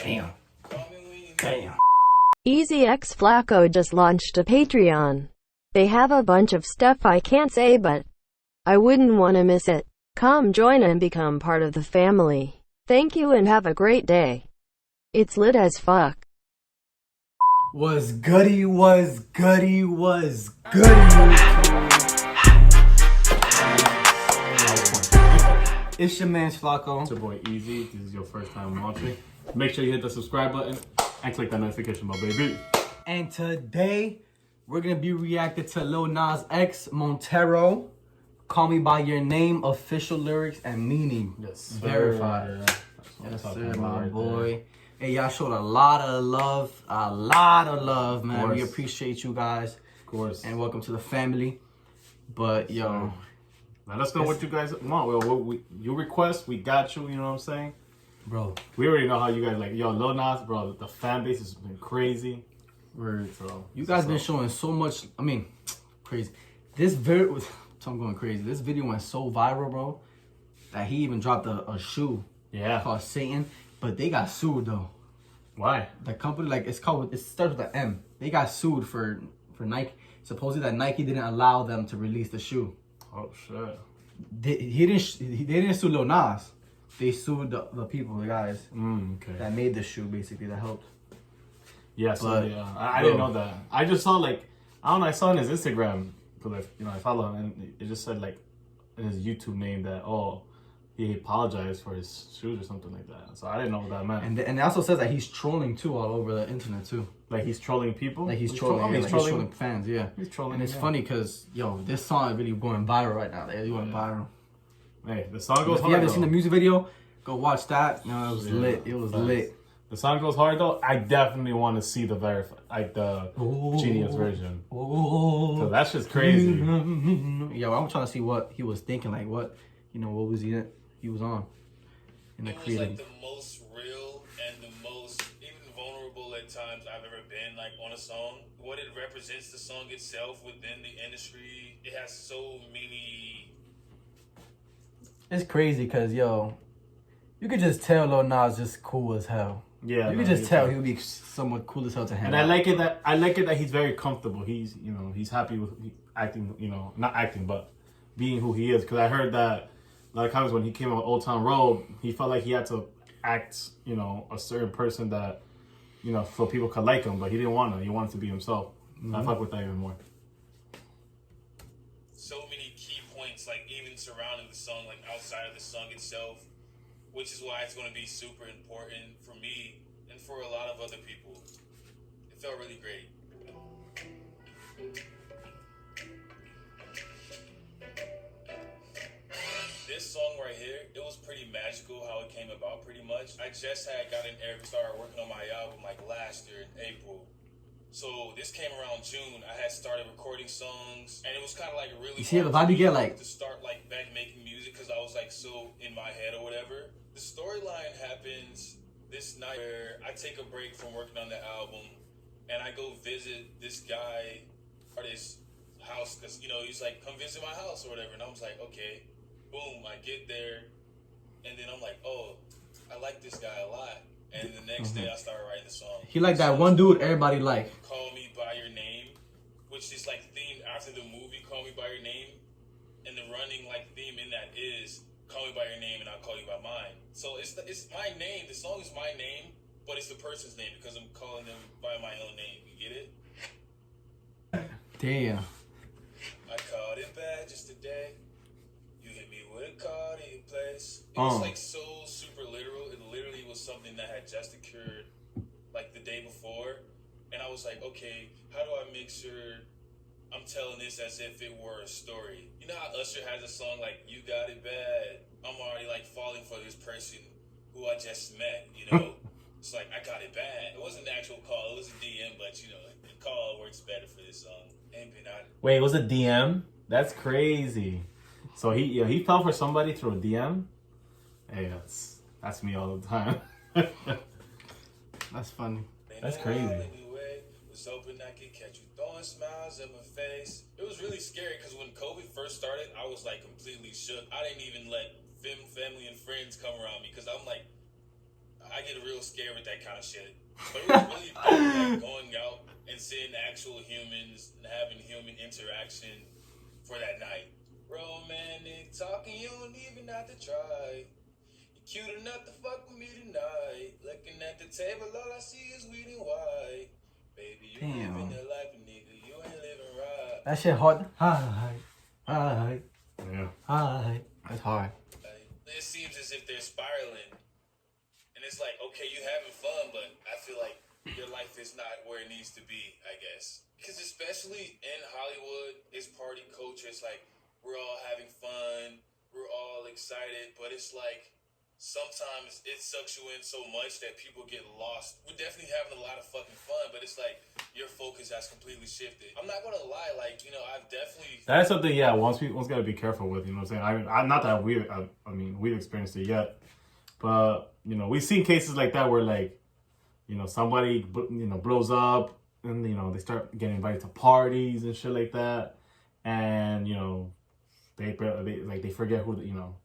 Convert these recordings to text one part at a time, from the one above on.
Damn. Damn. Easy X Flacco just launched a Patreon. They have a bunch of stuff I can't say, but I wouldn't want to miss it. Come join and become part of the family. Thank you and have a great day. It's lit as fuck. Was goody, was goody, was goody. It's your man Flacco. It's your boy Easy. This is your first time watching. Make sure you hit the subscribe button and click that notification bell, baby. And today we're gonna be reacting to Lil Nas X, Montero, Call Me By Your Name, official lyrics and meaning. Yes, verified. Yes, sir, my boy. Hey, y'all showed a lot of love, man. We appreciate you guys. Of course. And welcome to the family. But yo, let us know what you guys want. Well, you request, we got you. You know what I'm saying, bro? We already know how you guys like. Yo, Lil Nas, bro. The fan base has been crazy. So you guys been showing so much. I mean, crazy. This video, I'm going crazy. This video went so viral, bro, that he even dropped a shoe. Yeah. Called Satan, but they got sued though. Why? The company, like, it starts with an M. They got sued for Nike. Supposedly that Nike didn't allow them to release the shoe. Oh shit. They didn't sue Lil Nas. They sued the people, the guys that made the shoe, basically, that helped. Yeah, so yeah, I didn't know that. I just saw, like, I don't know, I saw on his Instagram, because I follow him, and it just said, like, in his YouTube name that, oh, he apologized for his shoes or something like that. So I didn't know what that meant. And it also says that he's trolling too all over the internet too. Like he's trolling people? Like he's trolling, he's trolling fans, yeah. He's trolling. And it's funny because, yo, this song is really going viral right now. They went viral. Hey, the song goes hard. If you haven't seen the music video, go watch that. You know, it was lit. It was lit. The song goes hard though. I definitely want to see the Genius version. So that's just crazy. Yeah, I'm trying to see what he was thinking, like what was he was on in the creative. It was like the most real and the most even vulnerable at times I've ever been, like, on a song. What it represents, the song itself within the industry, it has so many. It's crazy because, yo, you could just tell Lil Nas just cool as hell. Yeah, you could just tell he'll be somewhat cool as hell to hang And I like it that he's very comfortable. He's he's happy with acting, not acting, but being who he is. Because I heard that a lot of times when he came on Old Town Road, he felt like he had to act, a certain person that, so people could like him, but he didn't want to. He wanted to be himself. I fuck with that even more. So many key points, like even surrounding the song, like outside of the song itself, which is why it's going to be super important for me and for a lot of other people. It felt really great. This song right here, it was pretty magical how it came about pretty much. I just had gotten started working on my album like last year in April. So this came around June. I had started recording songs and it was kind of like really the vibe you get, like, to start like back making music because I was like so in my head or whatever. The storyline happens this night where I take a break from working on the album and I go visit this guy artist's house because he's like, come visit my house or whatever, and I was like, okay. Boom, I get there, and then I'm like, oh, I like this guy a lot. And the next day, I started writing the song. He like that one dude everybody like. Call Me By Your Name, which is like themed after the movie Call Me By Your Name. And the running like theme in that is Call Me By Your Name and I'll call you by mine. So it's my name. The song is my name, but it's the person's name because I'm calling them by my own name. You get it? Damn. I caught it bad just today. With a card in your place. It was like so super literal. It literally was something that had just occurred like the day before. And I was like, okay, how do I make sure I'm telling this as if it were a story? You know how Usher has a song like, You Got It Bad? I'm already like falling for this person who I just met, It's like, I got it bad. It wasn't an actual call. It was a DM, but the call works better for this song. Wait, it was a DM? That's crazy. So he fell for somebody through a DM. Hey, that's me all the time. That's funny. That's crazy. Was hoping I could catch you throwing smiles in my face. It was really scary because when COVID first started, I was like completely shook. I didn't even let family and friends come around me because I'm like, I I get real scared with that kind of shit. But it was really dope, like going out and seeing actual humans and having human interaction for that night. Romantic talking, you don't even have to try. You cute enough to fuck with me tonight. Looking at the table, all I see is weed and white. Baby, you living the life, nigga. You ain't living right. That shit hard. Hi. Yeah. Hi. That's hard. It seems as if they're spiraling. And it's like, okay, you having fun, but I feel like your life is not where it needs to be, I guess. Because especially in Hollywood, it's party culture. It's like, we're all having fun. We're all excited. But it's like, sometimes it sucks you in so much that people get lost. We're definitely having a lot of fucking fun, but it's like your focus has completely shifted. I'm not gonna lie, like, you know, I've definitely... That's something, yeah, one's got to be careful with, you know what I'm saying? I mean, not that we've experienced it yet, but, you know, we've seen cases like that where, like, you know, somebody, you know, blows up and, you know, they start getting invited to parties and shit like that. And, you know, they forget who, you know,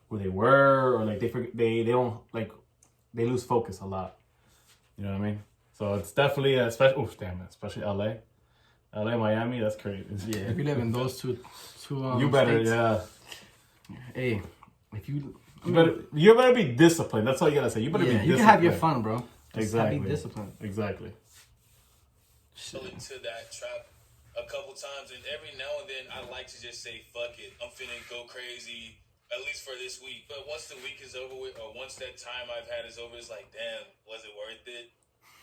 who they were, or like they don't, like, they lose focus a lot. You know what I mean? So it's definitely especially LA, Miami. That's crazy. Yeah, if you live in those two you better, states, yeah. Hey, if you You better be disciplined. That's all you gotta say. You better be disciplined. You can have your fun, bro. Just exactly. Be disciplined. Exactly. Fell into that trap a couple times, and every now and then I like to just say, fuck it. I'm finna go crazy, at least for this week. But once the week is over with, or once that time I've had is over, it's like, damn, was it worth it?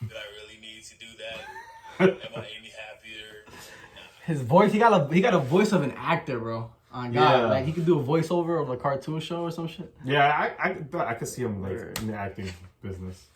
Did I really need to do that? Am I any happier? Nah. His voice, he got a voice of an actor, bro. On God, Yeah. like he could do a voiceover of a cartoon show or some shit. Yeah, I could see him like in the acting business.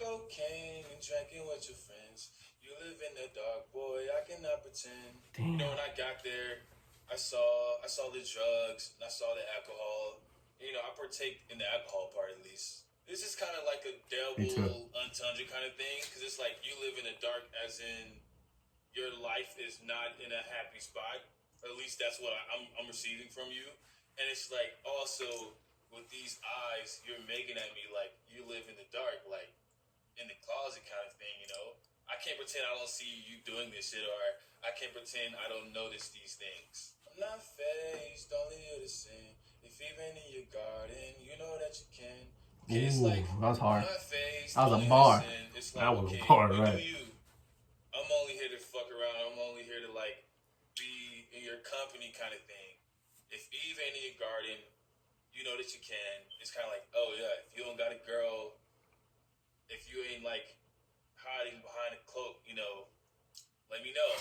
Cocaine and drinking with your friends. You live in the dark, boy. I cannot pretend. Damn. You know, when I got there, I saw the drugs and I saw the alcohol. You know, I partake in the alcohol part at least. This is kind of like a double entendre kind of thing, because it's like you live in the dark, as in your life is not in a happy spot. At least that's what I'm receiving from you. And it's like also with these eyes, you're making at me like you live in the dark, like in the closet kind of thing, you know? I can't pretend I don't see you doing this shit, or I can't pretend I don't notice these things. I'm not faced, only here to sin. If even in your garden, you know that you can. Okay, it's Ooh, like, that was hard. I'm not faced, That was a only bar. here to sin. It's like, That was okay, a bar, you right? do you. I'm only here to fuck around. I'm only here to like be in your company kind of thing. If Eve ain't in your garden, you know that you can. It's kind of like, oh yeah, if you don't got a girl, if you ain't like hiding behind a cloak, you know, let me know.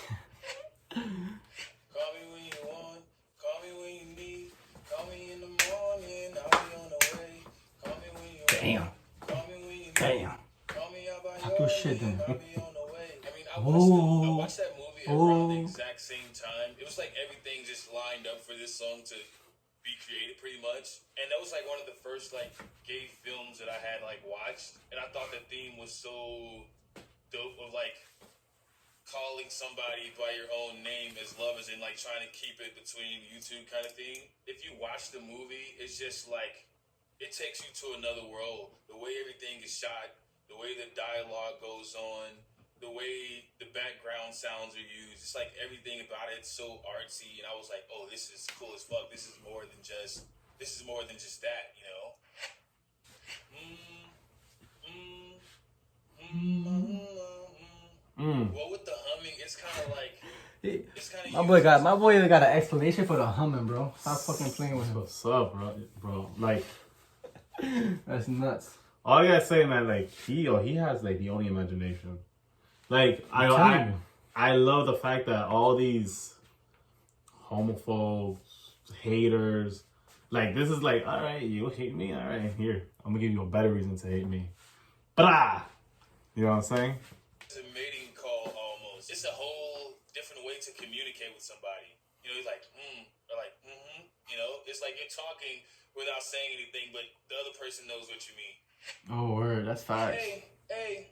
Call me when you want, call me when you need, call me in the morning, I'll be on the way. Call me when you Damn. want, call me when you need. Damn. Call me out by Talk your your shit name, then. I'll be on the way. I mean, I watched that movie around the exact same time. It was like everything just lined up for this song to be created pretty much. And that was like one of the first like gay films that I had like watched. And I thought the theme was so dope, of like calling somebody by your own name as lovers and like trying to keep it between you two kind of thing. If you watch the movie, it's just like, it takes you to another world. The way everything is shot, the way the dialogue goes on, the way the background sounds are used. It's like everything about it's so artsy, and I was like, oh, this is cool as fuck. This is more than just that, you know? Well, with the humming, it's kind of like, it's kind of My boy got an explanation for the humming, bro. Stop fucking playing with him. What's up, bro? Like, That's nuts. all I gotta say, man, like he has like the only imagination. Like I love the fact that all these homophobes, haters, like this is like, all right, you hate me, all right, here, I'm gonna give you a better reason to hate me. Blah. You know what I'm saying? It's a mating call almost. It's a whole different way to communicate with somebody. You know, he's like, or like, you know, it's like you're talking without saying anything, but the other person knows what you mean. Oh, word. That's facts. Hey,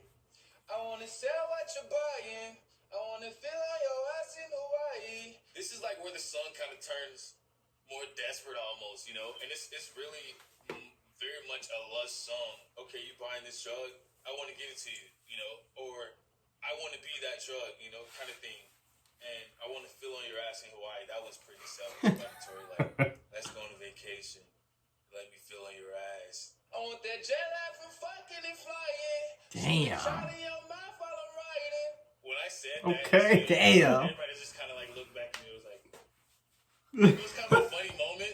I wanna sell what you're buying. I wanna feel on your ass in Hawaii. This is like where the song kind of turns more desperate almost, you know? And it's really very much a lust song. Okay, you buying this drug? I want to give it to you, you know, or I want to be that drug, you know, kind of thing. And I want to feel on your ass in Hawaii. That was pretty self-explanatory. Like, let's go on a vacation. Let me feel on your ass. I want that jet lag from fucking and flying. Damn. Shot in your mouth while I'm riding. When I said that, Okay, damn. everybody just kind of like looked back at me. It was like, it was kind of a funny moment.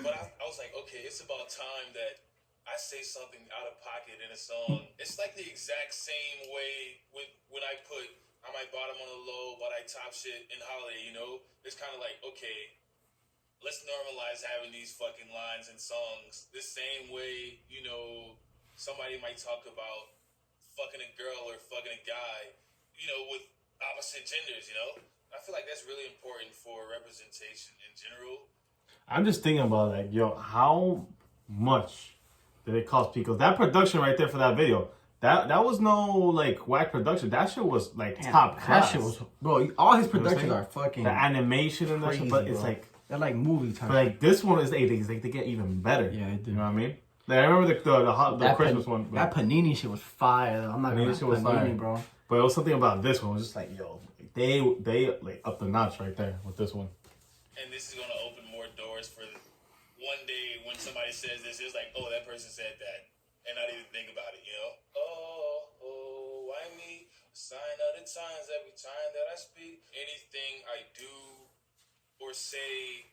But I was like, okay, it's about time that I say something out of pocket in a song. It's like the exact same way with when I put I might bottom on the low, but I top shit in Holiday, you know? It's kind of like, okay, let's normalize having these fucking lines and songs the same way, you know, somebody might talk about fucking a girl or fucking a guy, you know, with opposite genders, you know? I feel like that's really important for representation in general. I'm just thinking about like, yo, how much did it cost? Because that production right there for that video, that was no like whack production. That shit was like top class. That shit was, bro. All his productions are fucking the animation and that shit, but it's bro. like they're like movie type. But like this one is like they get even better. Yeah, it did. You know what I mean? Like I remember the Christmas one. That Panini shit was fire. I'm not gonna Panini shit was fire, bro. But it was something about this one. It was just like, yo, they like up the notch right there with this one. And this is gonna open more doors for one day when somebody says this, it's like, oh, that person said that, and not even think about it, you know? Oh, why me? A sign of the times every time that I speak. Anything I do or say,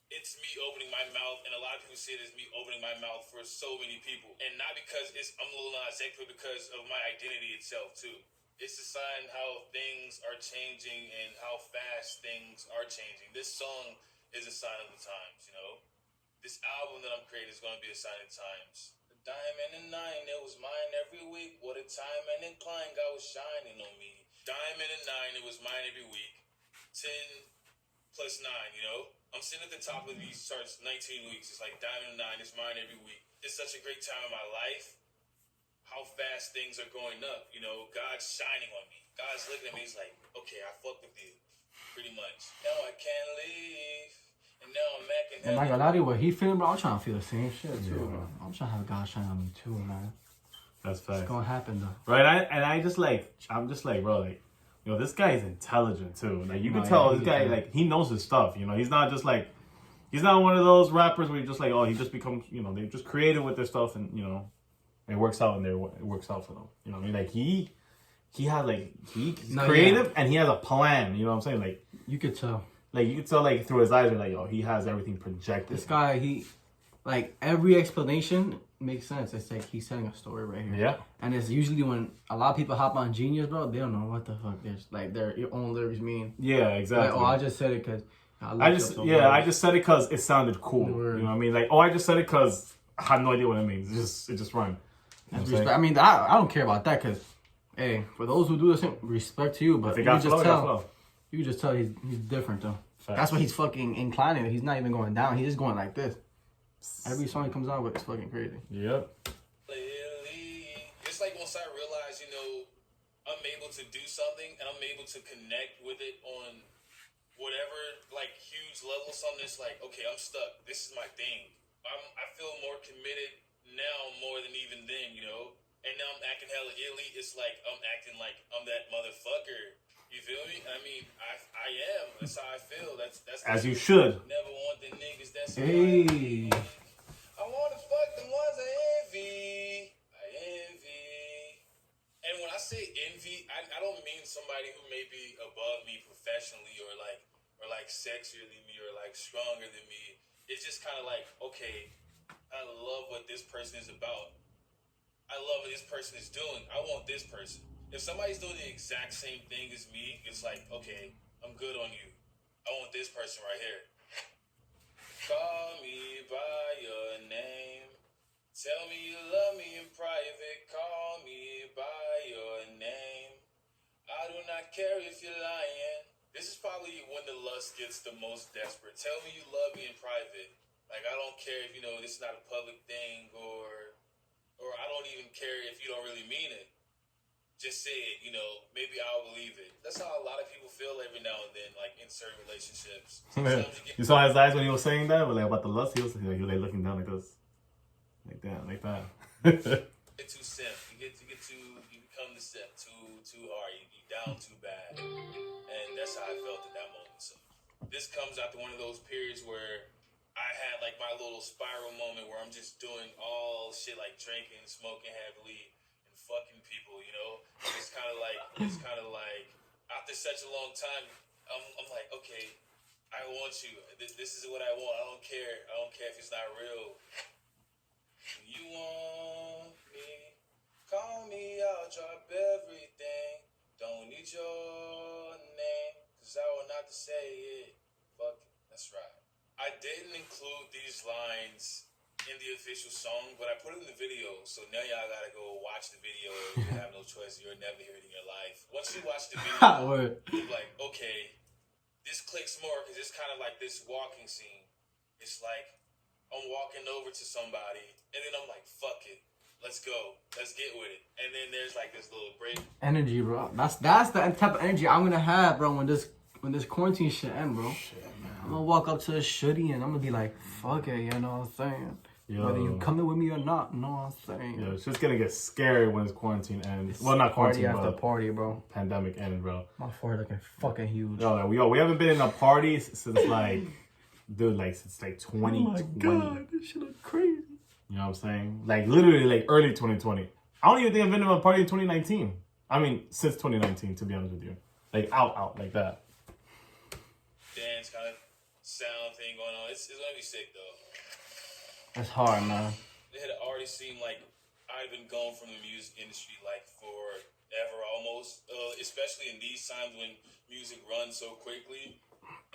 it's me opening my mouth, and a lot of people say it's me opening my mouth for so many people, and not because I'm Lil Nas X, but because of my identity itself too. It's a sign how things are changing and how fast things are changing. This song is a sign of the times, you know. This album that I'm creating is going to be a sign of the times. The diamond and nine, it was mine every week. What a time and incline, God was shining on me. Diamond and nine, it was mine every week. 10 plus 9, you know. I'm sitting at the top of these charts 19 weeks. It's like diamond and nine, it's mine every week. It's such a great time in my life. How fast things are going up, you know. God's shining on me. God's looking at me. He's like, okay, I fuck with you, pretty much. Now I can't leave, and now I'm acting. And like a lot of what he feeling, bro, I'm trying to feel the same shit too, bro. I'm trying to have God shine on me too, man. That's fact. It's gonna happen though, right? I'm just like, bro, like, you know, this guy is intelligent too. Like you can tell this guy, like, he knows his stuff. You know, he's not just like, he's not one of those rappers where you're just like, oh, he just becomes, you know, they just creative with their stuff, and you know. It works out, and it works out for them. You know what I mean? Like he has like he's creative, and he has a plan. You know what I'm saying? Like you could tell. Like you could tell, like through his eyes, you're like, yo, he has everything projected. This guy, he like every explanation makes sense. It's like he's telling a story right here. Yeah. And it's usually when a lot of people hop on Genius, bro, they don't know what the fuck their own lyrics mean. Yeah, exactly. Like, oh, I just said it because I just said it because it sounded cool. You know what I mean? Like, oh, I just said it because I have no idea what it means. It just rhymed. I mean, I don't care about that because, hey, for those who do the same, respect to you, but you can just tell he's different though. Facts. That's why he's fucking inclining. He's not even going down. He's just going like this. Every song he comes out with is fucking crazy. Yep. It's like once I realize, you know, I'm able to do something and I'm able to connect with it on whatever, like, huge level, something that's like, okay, I'm stuck. This is my thing. I feel more committed now more than even then, you know? And now I'm acting hella elite. It's like I'm acting like I'm that motherfucker. You feel me? I mean, I am. That's how I feel. That's as you should. Never want the niggas that's hey. I want to fuck the ones I envy. And when I say envy, I don't mean somebody who may be above me professionally or like sexier than me or like stronger than me. It's just kind of like, okay, I love what this person is about. I love what this person is doing. I want this person. If somebody's doing the exact same thing as me, it's like, okay, I'm good on you. I want this person right here. Call me by your name. Tell me you love me in private. Call me by your name. I do not care if you're lying. This is probably when the lust gets the most desperate. Tell me you love me in private. Like, I don't care if, you know, this is not a public thing, or I don't even care if you don't really mean it. Just say it, you know, maybe I'll believe it. That's how a lot of people feel every now and then, like, in certain relationships. You saw his eyes when he was saying that, but like about the lust, he was like looking down like this. Like that, like that. Get too simp. You become the simp too hard. You down too bad, and that's how I felt at that moment. So this comes after one of those periods where I had like my little spiral moment where I'm just doing all shit like drinking, smoking heavily, and fucking people. You know, it's kind of like after such a long time, I'm like, okay, I want you. This is what I want. I don't care if it's not real. You want me? Call me, I'll drop everything. Don't need your name, cause I will not to say it. Fuck it, that's right. I didn't include these lines in the official song, but I put it in the video, so now y'all gotta go watch the video. You have no choice, you'll never hear it in your life. Once you watch the video, you're like, okay, this clicks more, cause it's kind of like this walking scene. It's like, I'm walking over to somebody, and then I'm like, fuck it. Let's go. Let's get with it. And then there's like this little break. Energy, bro. That's the type of energy I'm gonna have, bro, when this quarantine shit end, bro. Shit, I'm gonna walk up to a shitty and I'm gonna be like, fuck it, you know what I'm saying? Yo. Whether you coming with me or not, you know what I'm saying? Yeah, it's just gonna get scary when this quarantine ends. Well, not quarantine, party after party, bro. Pandemic ended, bro. My forehead looking fucking huge. Yo, we haven't been in a party since like, dude, like since like 2020. Oh my god, this shit look crazy. You know what I'm saying? Like literally like early 2020. I don't even think I've been to a party in 2019. I mean, since 2019, to be honest with you. Like out like that. Dance kind of sound thing going on. It's gonna be sick though. That's hard, man. It had already seemed like I've been gone from the music industry like forever almost. Especially in these times when music runs so quickly.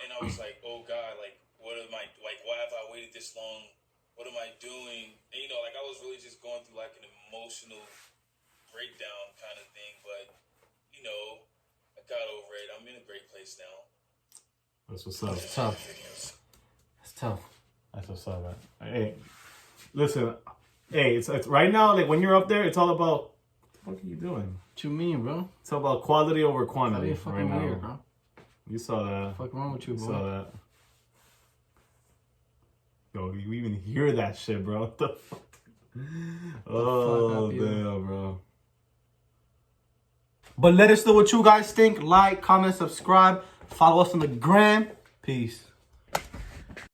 And I was like, oh God, like why have I waited this long? What am I doing? And you know, like I was really just going through like an emotional breakdown kind of thing, but you know, I got over it. I'm in a great place now. That's what's up. It's tough. It's tough. That's what's up, man. Hey, listen. Hey, it's right now. Like when you're up there, it's all about what are you doing? What you mean, bro? It's all about quality over quantity fucking right weird, now. bro. You saw that. What's wrong with you, bro? You saw that. Yo, you even hear that shit, bro? What the fuck? Oh, damn, bro. But let us know what you guys think. Like, comment, subscribe. Follow us on the gram. Peace.